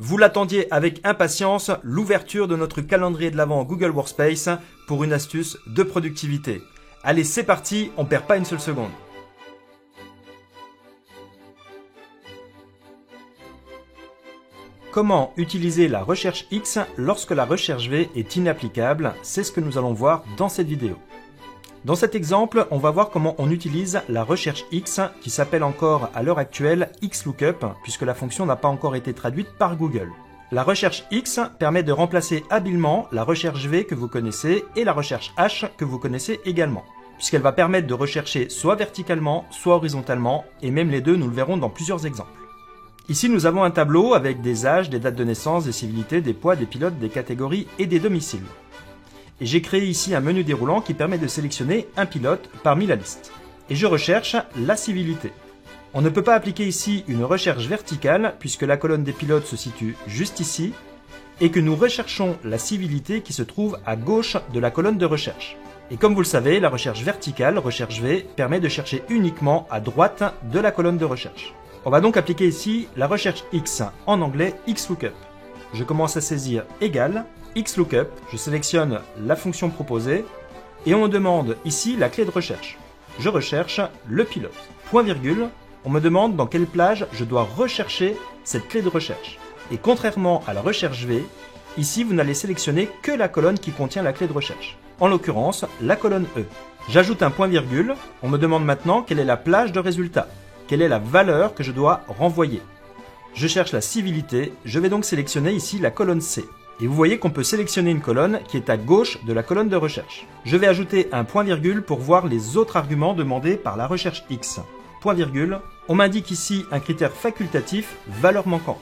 Vous l'attendiez avec impatience, l'ouverture de notre calendrier de l'Avent Google Workspace pour une astuce de productivité. Allez, c'est parti, on perd pas une seule seconde. Comment utiliser la recherche X lorsque la recherche V est inapplicable? C'est ce que nous allons voir dans cette vidéo. Dans cet exemple, on va voir comment on utilise la recherche X qui s'appelle encore à l'heure actuelle XLOOKUP puisque la fonction n'a pas encore été traduite par Google. La recherche X permet de remplacer habilement la recherche V que vous connaissez et la recherche H que vous connaissez également, puisqu'elle va permettre de rechercher soit verticalement, soit horizontalement, et même les deux, nous le verrons dans plusieurs exemples. Ici, nous avons un tableau avec des âges, des dates de naissance, des civilités, des poids, des pilotes, des catégories et des domiciles. Et j'ai créé ici un menu déroulant qui permet de sélectionner un pilote parmi la liste. Et je recherche la civilité. On ne peut pas appliquer ici une recherche verticale puisque la colonne des pilotes se situe juste ici et que nous recherchons la civilité qui se trouve à gauche de la colonne de recherche. Et comme vous le savez, la recherche verticale, recherche V, permet de chercher uniquement à droite de la colonne de recherche. On va donc appliquer ici la recherche X, en anglais XLOOKUP. Je commence à saisir égal, XLOOKUP, je sélectionne la fonction proposée et on me demande ici la clé de recherche. Je recherche le pilote. Point virgule, on me demande dans quelle plage je dois rechercher cette clé de recherche. Et contrairement à la recherche V, ici vous n'allez sélectionner que la colonne qui contient la clé de recherche. En l'occurrence, la colonne E. J'ajoute un point virgule, on me demande maintenant quelle est la plage de résultat. Quelle est la valeur que je dois renvoyer? Je cherche la civilité, je vais donc sélectionner ici la colonne C. Et vous voyez qu'on peut sélectionner une colonne qui est à gauche de la colonne de recherche. Je vais ajouter un point virgule pour voir les autres arguments demandés par la recherche X. Point virgule, on m'indique ici un critère facultatif, valeur manquante.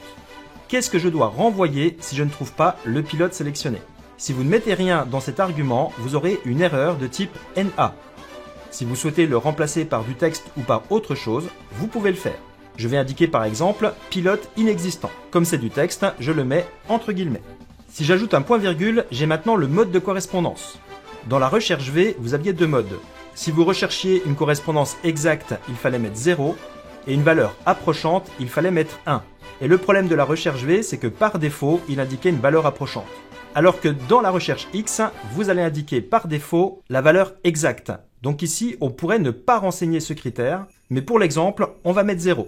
Qu'est-ce que je dois renvoyer si je ne trouve pas le pilote sélectionné? Si vous ne mettez rien dans cet argument, vous aurez une erreur de type NA. Si vous souhaitez le remplacer par du texte ou par autre chose, vous pouvez le faire. Je vais indiquer par exemple pilote inexistant. Comme c'est du texte, je le mets entre guillemets. Si j'ajoute un point virgule, j'ai maintenant le mode de correspondance. Dans la recherche V, vous aviez deux modes. Si vous recherchiez une correspondance exacte, il fallait mettre 0 et une valeur approchante, il fallait mettre 1. Et le problème de la recherche V, c'est que par défaut, il indiquait une valeur approchante. Alors que dans la recherche X, vous allez indiquer par défaut la valeur exacte. Donc ici, on pourrait ne pas renseigner ce critère, mais pour l'exemple, on va mettre 0.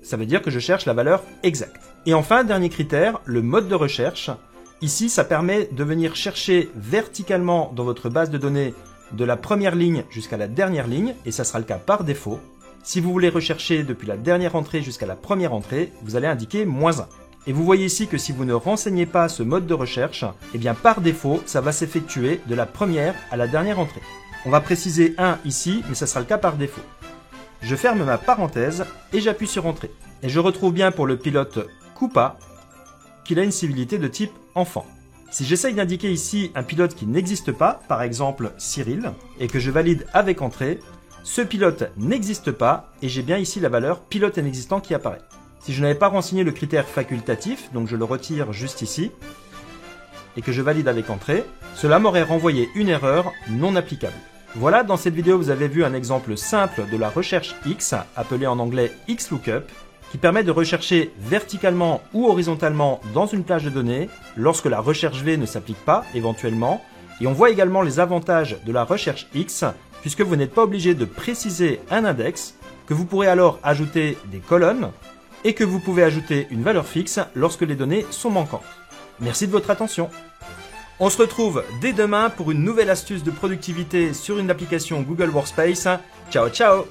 Ça veut dire que je cherche la valeur exacte. Et enfin, dernier critère, le mode de recherche. Ici, ça permet de venir chercher verticalement dans votre base de données de la première ligne jusqu'à la dernière ligne, et ça sera le cas par défaut. Si vous voulez rechercher depuis la dernière entrée jusqu'à la première entrée, vous allez indiquer -1. Et vous voyez ici que si vous ne renseignez pas ce mode de recherche, eh bien par défaut, ça va s'effectuer de la première à la dernière entrée. On va préciser 1 ici, mais ça sera le cas par défaut. Je ferme ma parenthèse et j'appuie sur Entrée. Et je retrouve bien pour le pilote Coupa qu'il a une civilité de type enfant. Si j'essaye d'indiquer ici un pilote qui n'existe pas, par exemple Cyril, et que je valide avec Entrée, ce pilote n'existe pas et j'ai bien ici la valeur pilote inexistant qui apparaît. Si je n'avais pas renseigné le critère facultatif, donc je le retire juste ici, et que je valide avec Entrée, cela m'aurait renvoyé une erreur non applicable. Voilà, dans cette vidéo, vous avez vu un exemple simple de la recherche X, appelée en anglais XLOOKUP, qui permet de rechercher verticalement ou horizontalement dans une plage de données lorsque la recherche V ne s'applique pas, éventuellement. Et on voit également les avantages de la recherche X, puisque vous n'êtes pas obligé de préciser un index, que vous pourrez alors ajouter des colonnes, et que vous pouvez ajouter une valeur fixe lorsque les données sont manquantes. Merci de votre attention. On se retrouve dès demain pour une nouvelle astuce de productivité sur une application Google Workspace. Ciao ciao!